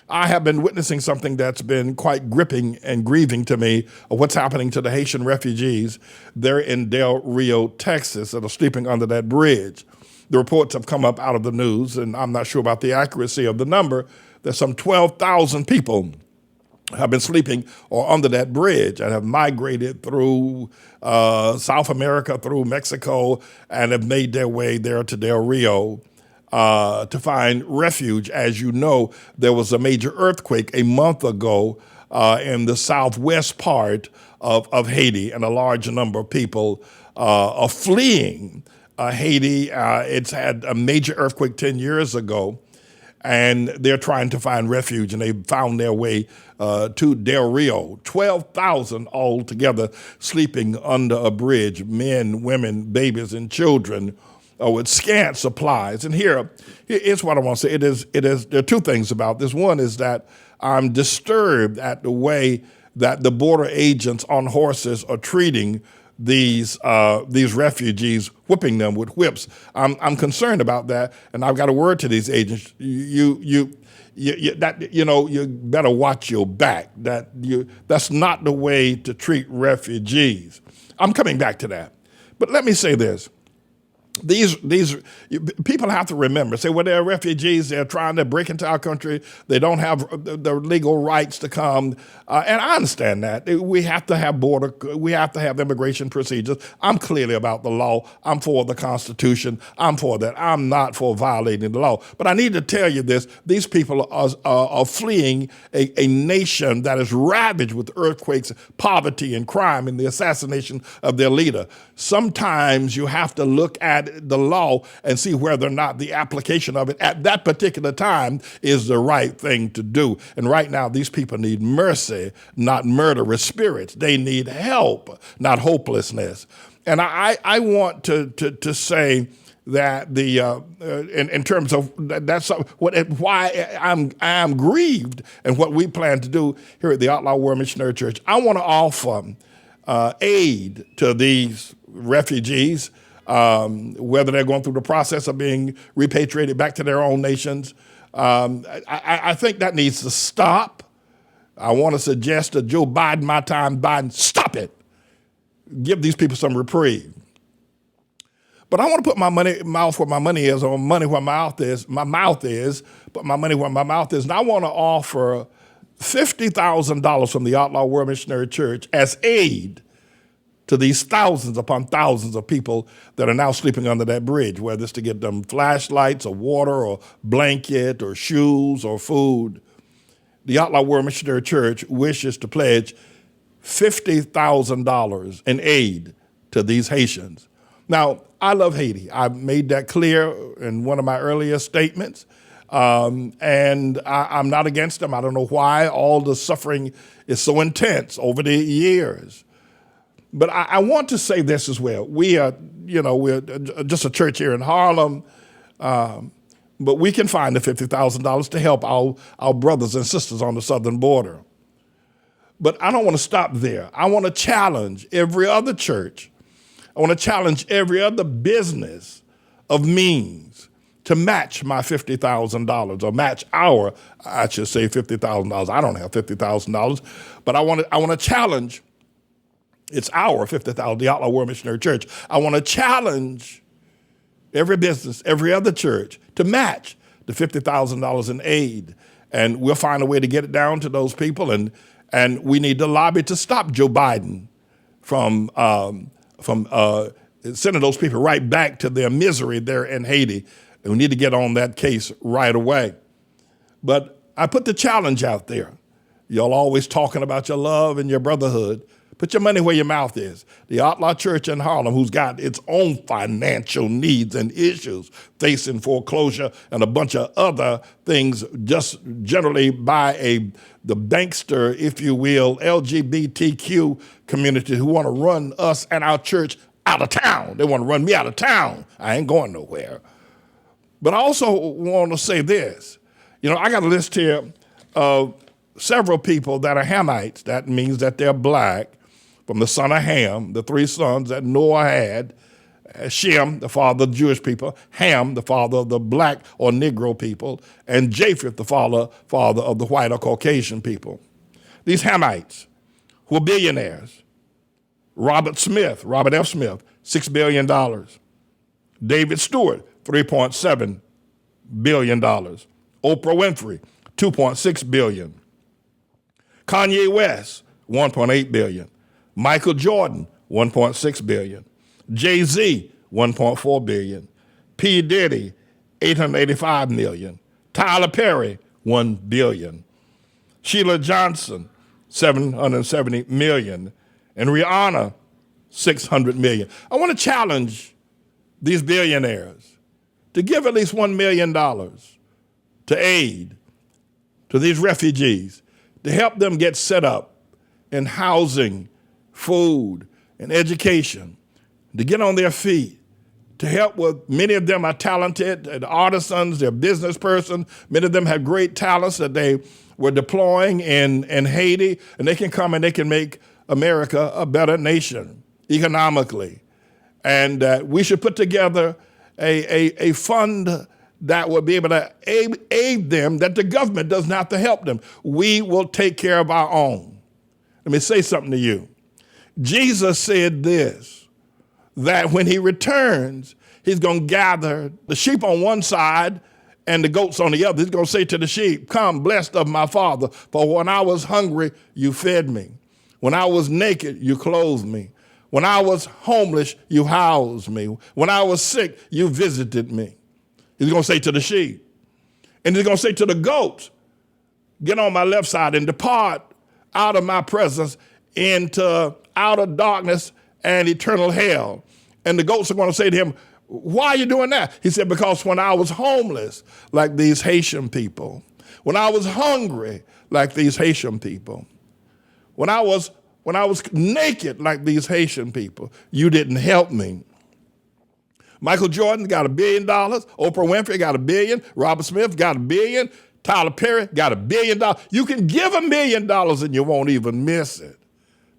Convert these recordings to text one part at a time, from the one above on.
I have been witnessing something that's been quite gripping and grieving to me of what's happening to the Haitian refugees there in Del Rio, Texas, that are sleeping under that bridge. The reports have come up out of the news, and I'm not sure about the accuracy of the number, that some 12,000 people have been sleeping or under that bridge and have migrated through South America, through Mexico, and have made their way there to Del Rio to find refuge. As you know, there was a major earthquake a month ago in the southwest part of Haiti, and a large number of people are fleeing Haiti. It's had a major earthquake 10 years ago, and they're trying to find refuge, and they found their way to Del Rio. 12,000 altogether sleeping under a bridge, men, women, babies, and children with scant supplies. And here's what I want to say. There are two things about this. One is that I'm disturbed at the way that the border agents on horses are treating these refugees, whipping them with whips. I'm concerned about that, and I've got a word to these agents. You better watch your back. That's not the way to treat refugees. I'm coming back to that, but let me say this. These people have to remember, say, well, they're refugees, they're trying to break into our country, they don't have the legal rights to come, and I understand that. We have to have we have to have immigration procedures. I'm clearly about the law. I'm for the Constitution. I'm for that. I'm not for violating the law. But I need to tell you this, these people are fleeing a nation that is ravaged with earthquakes, poverty, and crime, and the assassination of their leader. Sometimes you have to look at the law and see whether or not the application of it at that particular time is the right thing to do. And right now, these people need mercy, not murderous spirits. They need help, not hopelessness. And I want to say that in terms of that's why I'm grieved, and what we plan to do here at the ATLAH World Missionary Church. I want to offer aid to these refugees, whether they're going through the process of being repatriated back to their own nations. I think that needs to stop. I want to suggest to Joe Biden, my time, Biden, stop it. Give these people some reprieve. But I want to put my mouth where my money is, or money where my mouth is, put my money where my mouth is. And I want to offer $50,000 from the ATLAH World Missionary Church as aid to these thousands upon thousands of people that are now sleeping under that bridge, whether it's to get them flashlights or water or blanket or shoes or food. The ATLAH World Missionary Church wishes to pledge $50,000 in aid to these Haitians. Now, I love Haiti. I've made that clear in one of my earlier statements, and I'm not against them. I don't know why all the suffering is so intense over the years. But I want to say this as well. We're just a church here in Harlem, but we can find the $50,000 to help our brothers and sisters on the southern border. But I don't want to stop there. I want to challenge every other church. I want to challenge every other business of means to match my $50,000, or match I should say $50,000. I don't have $50,000, but I want to challenge. It's our $50,000, the ATLAH World Missionary Church. I want to challenge every business, every other church to match the $50,000 in aid. And we'll find a way to get it down to those people. And we need to lobby to stop Joe Biden from sending those people right back to their misery there in Haiti. And we need to get on that case right away. But I put the challenge out there. Y'all always talking about your love and your brotherhood. Put your money where your mouth is. The ATLAH Church in Harlem, who's got its own financial needs and issues, facing foreclosure and a bunch of other things, just generally by the bankster, if you will, LGBTQ community who want to run us and our church out of town. They want to run me out of town. I ain't going nowhere. But I also want to say this. I got a list here of several people that are Hamites. That means that they're black. From the son of Ham, the three sons that Noah had, Shem, the father of the Jewish people, Ham, the father of the black or Negro people, and Japheth, the father of the white or Caucasian people. These Hamites who were billionaires. Robert F. Smith, $6 billion. David Stewart, $3.7 billion. Oprah Winfrey, $2.6 billion. Kanye West, $1.8 billion. Michael Jordan, $1.6 billion. Jay-Z, $1.4 billion. P. Diddy, $885 million. Tyler Perry, $1 billion. Sheila Johnson, $770 million. And Rihanna, $600 million. I want to challenge these billionaires to give at least $1 million to aid to these refugees, to help them get set up in housing, food, and education, to get on their feet, to help with, many of them are talented, they're artisans, they're business persons, many of them have great talents that they were deploying in Haiti, and they can come and they can make America a better nation economically. And we should put together a fund that will be able to aid them, that the government doesn't have to help them. We will take care of our own. Let me say something to you. Jesus said this, that when he returns, he's going to gather the sheep on one side and the goats on the other. He's going to say to the sheep, come, blessed of my Father, for when I was hungry, you fed me. When I was naked, you clothed me. When I was homeless, you housed me. When I was sick, you visited me. He's going to say to the sheep. And he's going to say to the goats, get on my left side and depart out of my presence into outer darkness and eternal hell. And the goats are going to say to him, why are you doing that? He said, because when I was homeless, like these Haitian people, when I was hungry, like these Haitian people, when I was naked, like these Haitian people, you didn't help me. Michael Jordan got $1 billion. Oprah Winfrey got $1 billion. Robert Smith got $1 billion. Tyler Perry got $1 billion. You can give $1 million and you won't even miss it.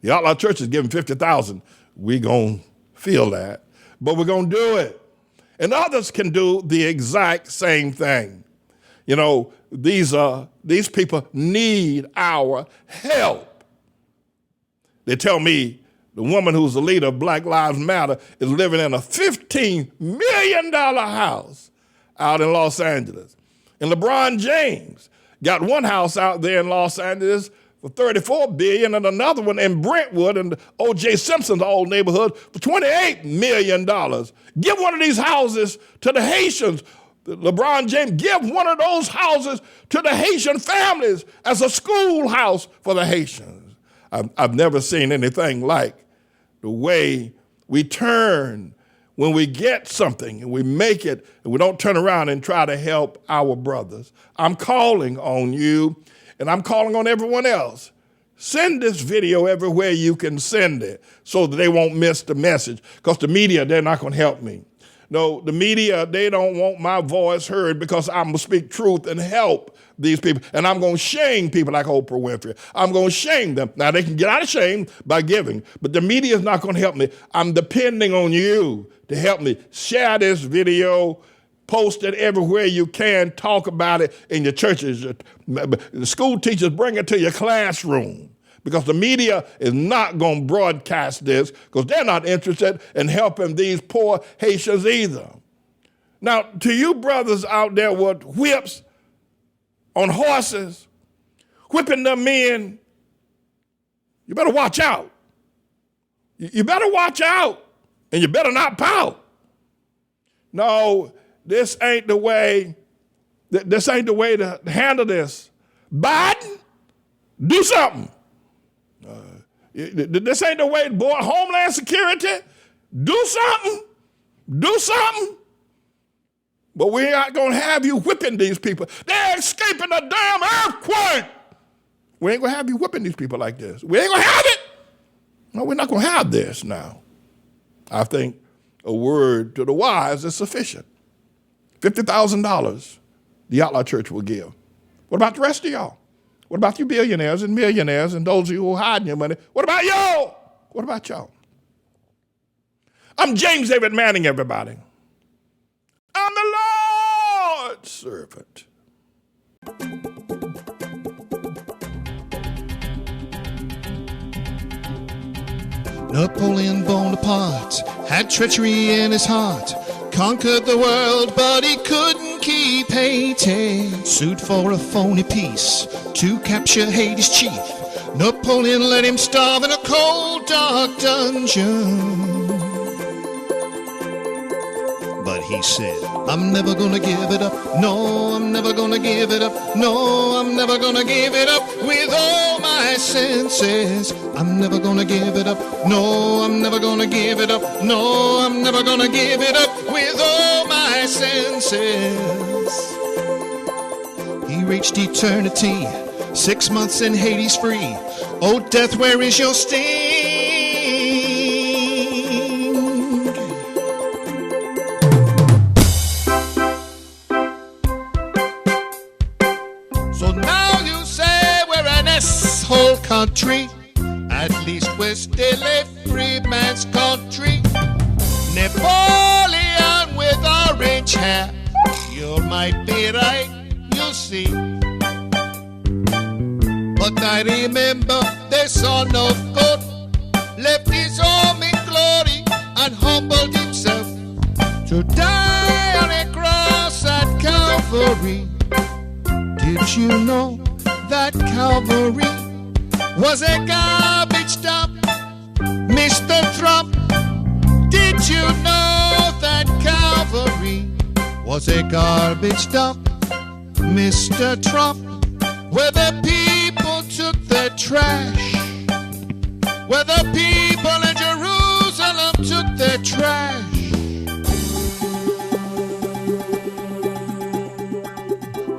The ATLAH Church is giving $50,000. We're going to feel that, but we're going to do it. And others can do the exact same thing. You know, these people need our help. They tell me the woman who's the leader of Black Lives Matter is living in a $15 million house out in Los Angeles. And LeBron James got one house out there in Los Angeles for $34 billion and another one in Brentwood and O.J. Simpson's old neighborhood for $28 million. Give one of these houses to the Haitians. LeBron James, give one of those houses to the Haitian families as a schoolhouse for the Haitians. I've never seen anything like the way we turn when we get something and we make it and we don't turn around and try to help our brothers. I'm calling on you and I'm calling on everyone else. Send this video everywhere you can send it so that they won't miss the message, because the media, they're not going to help me. No, the media, they don't want my voice heard because I'm going to speak truth and help these people. And I'm going to shame people like Oprah Winfrey. I'm going to shame them. Now, they can get out of shame by giving, but the media is not going to help me. I'm depending on you to help me. Share this video. Post it everywhere you can. Talk about it in your churches. The school teachers, bring it to your classroom, because the media is not going to broadcast this because they're not interested in helping these poor Haitians either. Now, to you brothers out there with whips on horses, whipping them men, you better watch out. You better watch out, and you better not pout. No, this ain't the way. This ain't the way to handle this. Biden, do something. This ain't the way, boy. Homeland Security, do something. Do something. But we're not going to have you whipping these people. They're escaping a damn earthquake. We ain't going to have you whipping these people like this. We ain't going to have it. No, we're not going to have this now. I think a word to the wise is sufficient. $50,000 the ATLAH Church will give. What about the rest of y'all? What about you billionaires and millionaires and those of you who are hiding your money? What about y'all? What about y'all? I'm James David Manning, everybody. I'm the Lord's servant. Napoleon Bonaparte had treachery in his heart, conquered the world, but he couldn't keep Haiti. Sued for a phony peace to capture Haiti's chief. Napoleon let him starve in a cold, dark dungeon. But he said, I'm never gonna give it up. No, I'm never gonna give it up. No, I'm never gonna give it up with all my senses. I'm never gonna give it up. No, I'm never gonna give it up. No, I'm never gonna give it up with all my senses. He reached eternity, 6 months in Hades free. Oh, death, where is your sting? So now you say we're an S-hole country. At least we're still a free man's country. Napoleon with orange hair, you might be right, you see. But I remember the son of God left his home in glory and humbled himself to die on a cross at Calvary. Did you know that Calvary was a garbage dump, Mr. Trump? Did you know that Calvary was a garbage dump, Mr. Trump? Where the people took their trash, where the people in Jerusalem took their trash.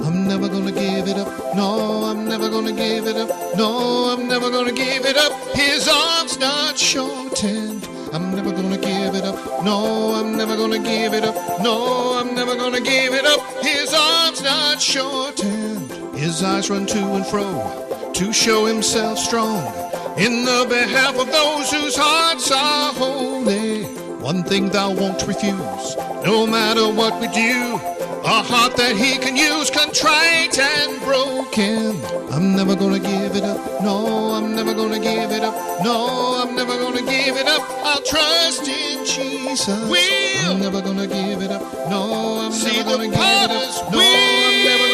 I'm never gonna give it up. No, I'm never gonna give it up. No, I'm never gonna give it up. His arms not shortened. I'm never gonna give it up. No, I'm never gonna give it up. No, I'm never gonna give it up. His arms not shortened. His eyes run to and fro to show himself strong in the behalf of those whose hearts are holy. One thing thou won't refuse, no matter what we do, a heart that he can use, contrite and broken. I'm never gonna give it up. No, I'm never gonna give it up. No, I'm never gonna give it up. I'll trust in Jesus. I'm never gonna give it up. No, I'm never gonna give it up. No, I'm never